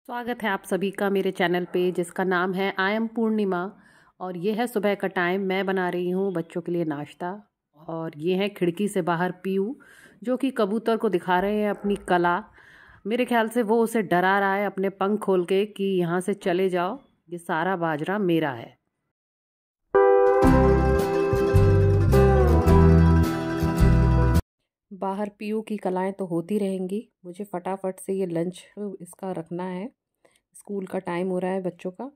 स्वागत है आप सभी का मेरे चैनल पे जिसका नाम है आई एम पूर्णिमा। और ये है सुबह का टाइम। मैं बना रही हूँ बच्चों के लिए नाश्ता। और ये है खिड़की से बाहर पीयू, जो कि कबूतर को दिखा रहे हैं अपनी कला। मेरे ख्याल से वो उसे डरा रहा है अपने पंख खोल के कि यहाँ से चले जाओ, ये सारा बाजरा मेरा है। बाहर पीयू की कलाएं तो होती रहेंगी। मुझे फटाफट से ये लंच इसका रखना है। स्कूल का टाइम हो रहा है बच्चों का।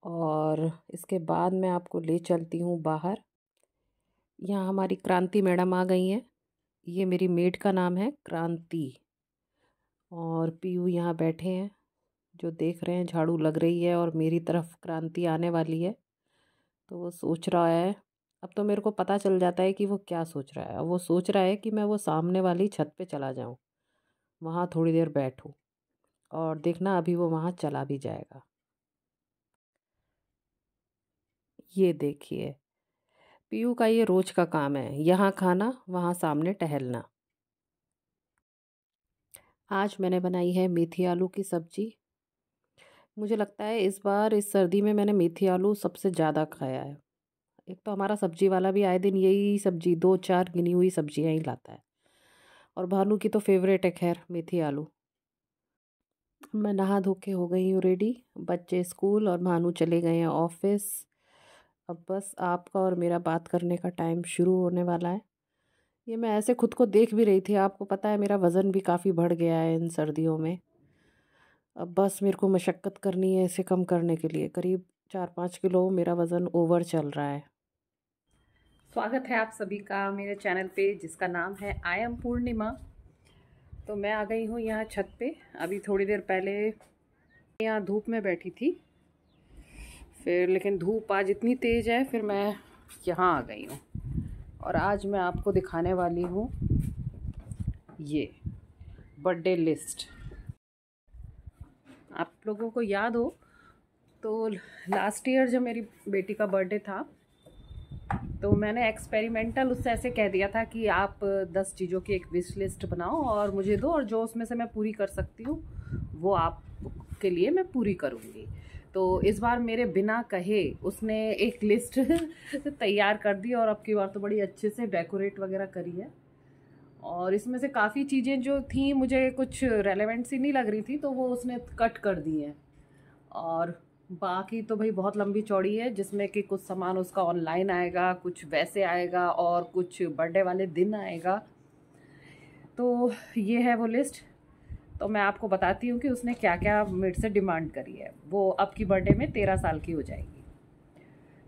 और इसके बाद मैं आपको ले चलती हूँ बाहर। यहाँ हमारी क्रांति मैडम आ गई हैं। ये मेरी मेड का नाम है क्रांति। और पीयू यहाँ बैठे हैं, जो देख रहे हैं। झाड़ू लग रही है और मेरी तरफ क्रांति आने वाली है, तो वो सोच रहा है। अब तो मेरे को पता चल जाता है कि वो क्या सोच रहा है। अब वो सोच रहा है कि मैं वो सामने वाली छत पे चला जाऊँ, वहाँ थोड़ी देर बैठूँ। और देखना, अभी वो वहाँ चला भी जाएगा। ये देखिए, पीयू का ये रोज का काम है, यहाँ खाना वहाँ सामने टहलना। आज मैंने बनाई है मेथी आलू की सब्जी। मुझे लगता है इस बार इस सर्दी में मैंने मेथी आलू सबसे ज़्यादा खाया है। एक तो हमारा सब्जी वाला भी आए दिन यही सब्जी, 2-4 गिनी हुई सब्जियाँ ही लाता है। और भानु की तो फेवरेट है खैर मेथी आलू। मैं नहा धो के हो गई हूँ रेडी। बच्चे स्कूल और भानु चले गए हैं ऑफिस। अब बस आपका और मेरा बात करने का टाइम शुरू होने वाला है। ये मैं ऐसे खुद को देख भी रही थी। आपको पता है मेरा वज़न भी काफ़ी बढ़ गया है इन सर्दियों में। अब बस मेरे को मशक्क़त करनी है इसे कम करने के लिए। करीब 4-5 किलो मेरा वज़न ओवर चल रहा है। स्वागत है आप सभी का मेरे चैनल पे जिसका नाम है आई एम पूर्णिमा। तो मैं आ गई हूँ यहाँ छत पे। अभी थोड़ी देर पहले यहाँ धूप में बैठी थी, फिर लेकिन धूप आज इतनी तेज़ है, फिर मैं यहाँ आ गई हूँ। और आज मैं आपको दिखाने वाली हूँ ये बर्थडे लिस्ट। आप लोगों को याद हो तो लास्ट ईयर जब मेरी बेटी का बर्थडे था, तो मैंने एक्सपेरिमेंटल उससे ऐसे कह दिया था कि आप 10 चीज़ों की एक विश लिस्ट बनाओ और मुझे दो, और जो उसमें से मैं पूरी कर सकती हूँ वो आपके लिए मैं पूरी करूँगी। तो इस बार मेरे बिना कहे उसने एक लिस्ट तैयार कर दी, और अब की बार तो बड़ी अच्छे से डेकोरेट वगैरह करी है। और इसमें से काफ़ी चीज़ें जो थी मुझे कुछ रेलेवेंट सी नहीं लग रही थी, तो वो उसने कट कर दी हैं। और बाकी तो भाई बहुत लंबी चौड़ी है, जिसमें कि कुछ सामान उसका ऑनलाइन आएगा, कुछ वैसे आएगा, और कुछ बर्थडे वाले दिन आएगा। तो ये है वो लिस्ट। तो मैं आपको बताती हूँ कि उसने क्या क्या मेरे से डिमांड करी है। वो अब की बर्थडे में 13 साल की हो जाएगी।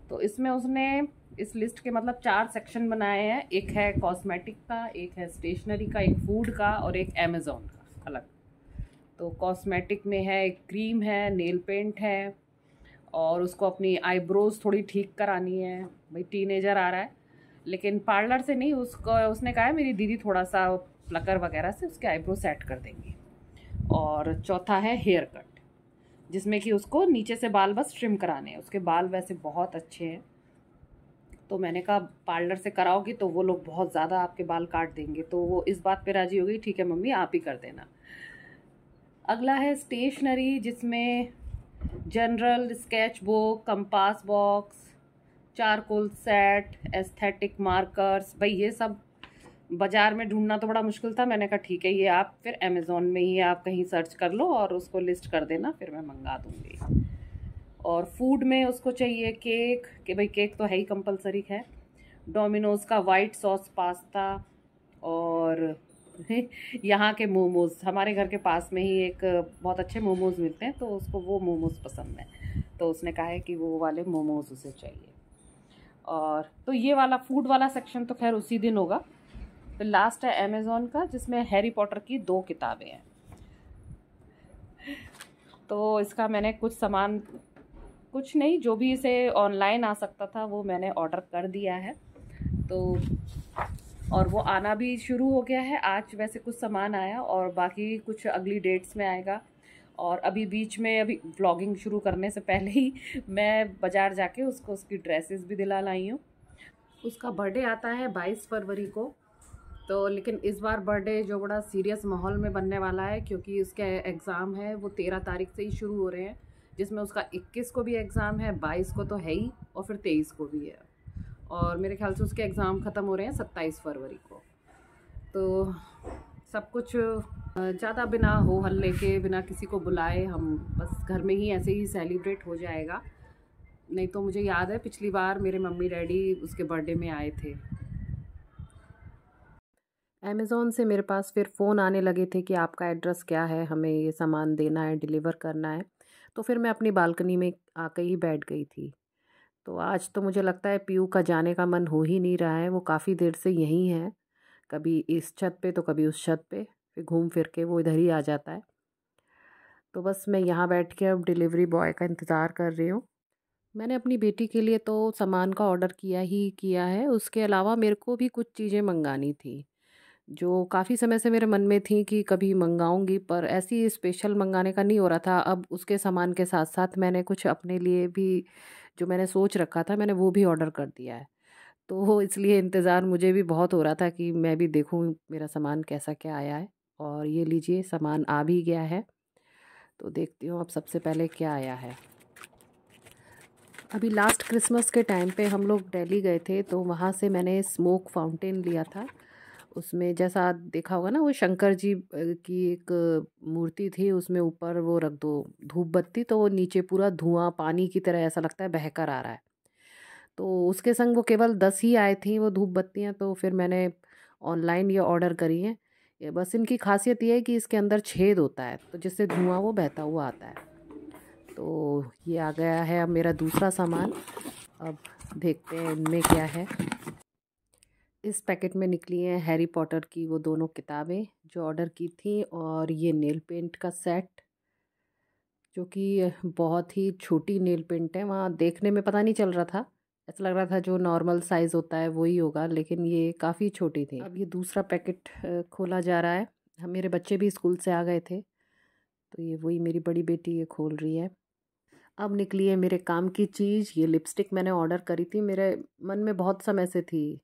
तो इसमें उसने इस लिस्ट के मतलब 4 सेक्शन बनाए हैं। एक है कॉस्मेटिक का, एक है स्टेशनरी का, एक फूड का, और एक अमेज़ॉन का अलग। तो कॉस्मेटिक में है, एक क्रीम है, नेल पेंट है, और उसको अपनी आईब्रोज थोड़ी ठीक करानी है। भाई टीनेजर आ रहा है, लेकिन पार्लर से नहीं, उसको उसने कहा है मेरी दीदी थोड़ा सा प्लकर वगैरह से उसके आईब्रो सेट कर देंगी। और चौथा है हेयर कट, जिसमें कि उसको नीचे से बाल बस ट्रिम कराने हैं। उसके बाल वैसे बहुत अच्छे हैं, तो मैंने कहा पार्लर से कराओगी तो वो लोग बहुत ज़्यादा आपके बाल काट देंगे। तो वो इस बात पे राजी हो गई, ठीक है मम्मी आप ही कर देना। अगला है स्टेशनरी, जिसमें general sketch book, compass box, charcoal set, aesthetic markers. भाई ये सब बाज़ार में ढूंढना तो बड़ा मुश्किल था। मैंने कहा ठीक है, ये आप फिर अमेज़ॉन में ही आप कहीं सर्च कर लो और उसको लिस्ट कर देना, फिर मैं मंगा दूँगी। और फूड में उसको चाहिए केक, कि भाई केक तो है ही कंपलसरी है। डोमिनोज़ का वाइट सॉस पास्ता, और यहाँ के मोमोज़। हमारे घर के पास में ही एक बहुत अच्छे मोमोज़ मिलते हैं, तो उसको वो मोमोज़ पसंद है, तो उसने कहा है कि वो वाले मोमोज़ उसे चाहिए। और तो ये वाला फूड वाला सेक्शन तो खैर उसी दिन होगा। फिर लास्ट है अमेज़ॉन का, जिसमें हैरी पॉटर की 2 किताबें हैं। तो इसका मैंने कुछ सामान, कुछ नहीं, जो भी इसे ऑनलाइन आ सकता था वो मैंने ऑर्डर कर दिया है। तो और वो आना भी शुरू हो गया है। आज वैसे कुछ सामान आया, और बाकी कुछ अगली डेट्स में आएगा। और अभी बीच में, अभी व्लॉगिंग शुरू करने से पहले ही मैं बाज़ार जाके उसको उसकी ड्रेसेस भी दिला लाई हूँ। उसका बर्थडे आता है 22 फरवरी को। तो लेकिन इस बार बर्थडे जो बड़ा सीरियस माहौल में बनने वाला है, क्योंकि उसके एग्ज़ाम है वो 13 तारीख से ही शुरू हो रहे हैं, जिसमें उसका 21 को भी एग्ज़ाम है, 22 को तो है ही, और फिर 23 को भी है। और मेरे ख्याल से उसके एग्ज़ाम ख़त्म हो रहे हैं 27 फरवरी को। तो सब कुछ ज़्यादा बिना हो हल्ले के, बिना किसी को बुलाए, हम बस घर में ही ऐसे ही सेलिब्रेट हो जाएगा। नहीं तो मुझे याद है पिछली बार मेरे मम्मी डैडी उसके बर्थडे में आए थे। अमेज़ॉन से मेरे पास फिर फ़ोन आने लगे थे कि आपका एड्रेस क्या है, हमें ये सामान देना है, डिलीवर करना है। तो फिर मैं अपनी बालकनी में आके ही बैठ गई थी। तो आज तो मुझे लगता है पीयू का जाने का मन हो ही नहीं रहा है, वो काफ़ी देर से यहीं है, कभी इस छत पे तो कभी उस छत पे, फिर घूम फिर के वो इधर ही आ जाता है। तो बस मैं यहाँ बैठ के अब डिलीवरी बॉय का इंतज़ार कर रही हूँ। मैंने अपनी बेटी के लिए तो सामान का ऑर्डर किया ही किया है, उसके अलावा मेरे को भी कुछ चीज़ें मंगानी थी, जो काफ़ी समय से मेरे मन में थी कि कभी मंगाऊंगी, पर ऐसी स्पेशल मंगाने का नहीं हो रहा था। अब उसके सामान के साथ साथ मैंने कुछ अपने लिए भी, जो मैंने सोच रखा था, मैंने वो भी ऑर्डर कर दिया है। तो इसलिए इंतज़ार मुझे भी बहुत हो रहा था कि मैं भी देखूं मेरा सामान कैसा क्या आया है। और ये लीजिए, सामान आ भी गया है। तो देखती हूँ अब सबसे पहले क्या आया है। अभी लास्ट क्रिसमस के टाइम पे हम लोग दिल्ली गए थे, तो वहाँ से मैंने स्मोक फाउंटेन लिया था। उसमें जैसा देखा होगा ना, वो शंकर जी की एक मूर्ति थी, उसमें ऊपर वो रख दो धूप बत्ती, तो वो नीचे पूरा धुआं पानी की तरह ऐसा लगता है बहकर आ रहा है। तो उसके संग वो केवल 10 ही आए थी वो धूप बत्तियाँ, तो फिर मैंने ऑनलाइन ये ऑर्डर करी हैं। ये बस इनकी खासियत ये है कि इसके अंदर छेद होता है, तो जिससे धुआं वो बहता हुआ आता है। तो ये आ गया है अब मेरा दूसरा सामान। अब देखते हैं इनमें क्या है। इस पैकेट में निकली हैं हैरी पॉटर की वो दोनों किताबें जो ऑर्डर की थी, और ये नेल पेंट का सेट, जो कि बहुत ही छोटी नेल पेंट है। वहाँ देखने में पता नहीं चल रहा था, ऐसा लग रहा था जो नॉर्मल साइज़ होता है वही होगा, लेकिन ये काफ़ी छोटी थी। अब ये दूसरा पैकेट खोला जा रहा है। हम, मेरे बच्चे भी स्कूल से आ गए थे, तो ये वही मेरी बड़ी बेटी ये खोल रही है। अब निकली है मेरे काम की चीज़। ये लिपस्टिक मैंने ऑर्डर करी थी, मेरे मन में बहुत समय से थी,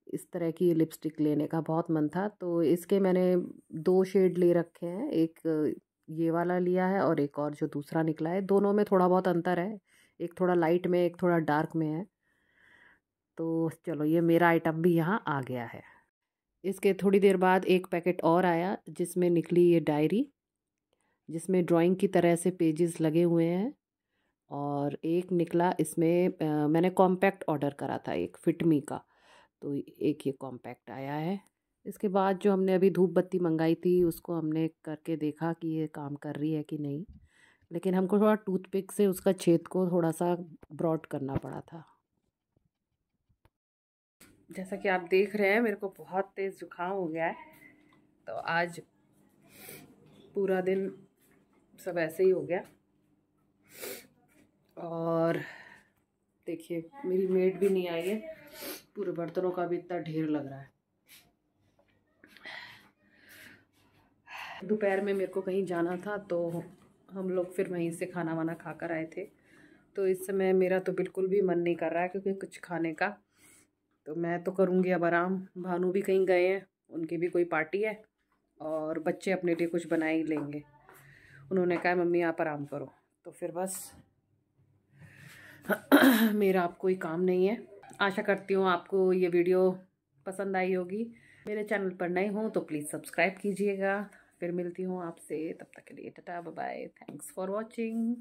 इस तरह की लिपस्टिक लेने का बहुत मन था। तो इसके मैंने 2 शेड ले रखे हैं, एक ये वाला लिया है और एक और जो दूसरा निकला है। दोनों में थोड़ा बहुत अंतर है, एक थोड़ा लाइट में, एक थोड़ा डार्क में है। तो चलो, ये मेरा आइटम भी यहाँ आ गया है। इसके थोड़ी देर बाद एक पैकेट और आया, जिसमें निकली ये डायरी, जिसमें ड्राइंग की तरह से पेजेस लगे हुए हैं। और एक निकला इसमें मैंने कॉम्पैक्ट ऑर्डर करा था एक फिटमी का, तो एक ये कॉम्पैक्ट आया है। इसके बाद जो हमने अभी धूप बत्ती मंगाई थी, उसको हमने करके देखा कि ये काम कर रही है कि नहीं, लेकिन हमको थोड़ा टूथपिक से उसका छेद को थोड़ा सा ब्रॉड करना पड़ा था। जैसा कि आप देख रहे हैं, मेरे को बहुत तेज़ जुकाम हो गया है, तो आज पूरा दिन सब ऐसे ही हो गया। और देखिए, मेरी मेड भी नहीं आई है, पूरे बर्तनों का भी इतना ढेर लग रहा है। दोपहर में मेरे को कहीं जाना था, तो हम लोग फिर वहीं से खाना वाना खा कर आए थे। तो इस समय मेरा तो बिल्कुल भी मन नहीं कर रहा है क्योंकि कुछ खाने का। तो मैं तो करूँगी अब आराम। भानु भी कहीं गए हैं, उनकी भी कोई पार्टी है, और बच्चे अपने लिए कुछ बना ही लेंगे। उन्होंने कहा मम्मी आप आराम करो, तो फिर बस मेरा अब कोई काम नहीं है। आशा करती हूँ आपको ये वीडियो पसंद आई होगी। मेरे चैनल पर नए हो तो प्लीज़ सब्सक्राइब कीजिएगा। फिर मिलती हूँ आपसे, तब तक के लिए tata bye bye, thanks for watching.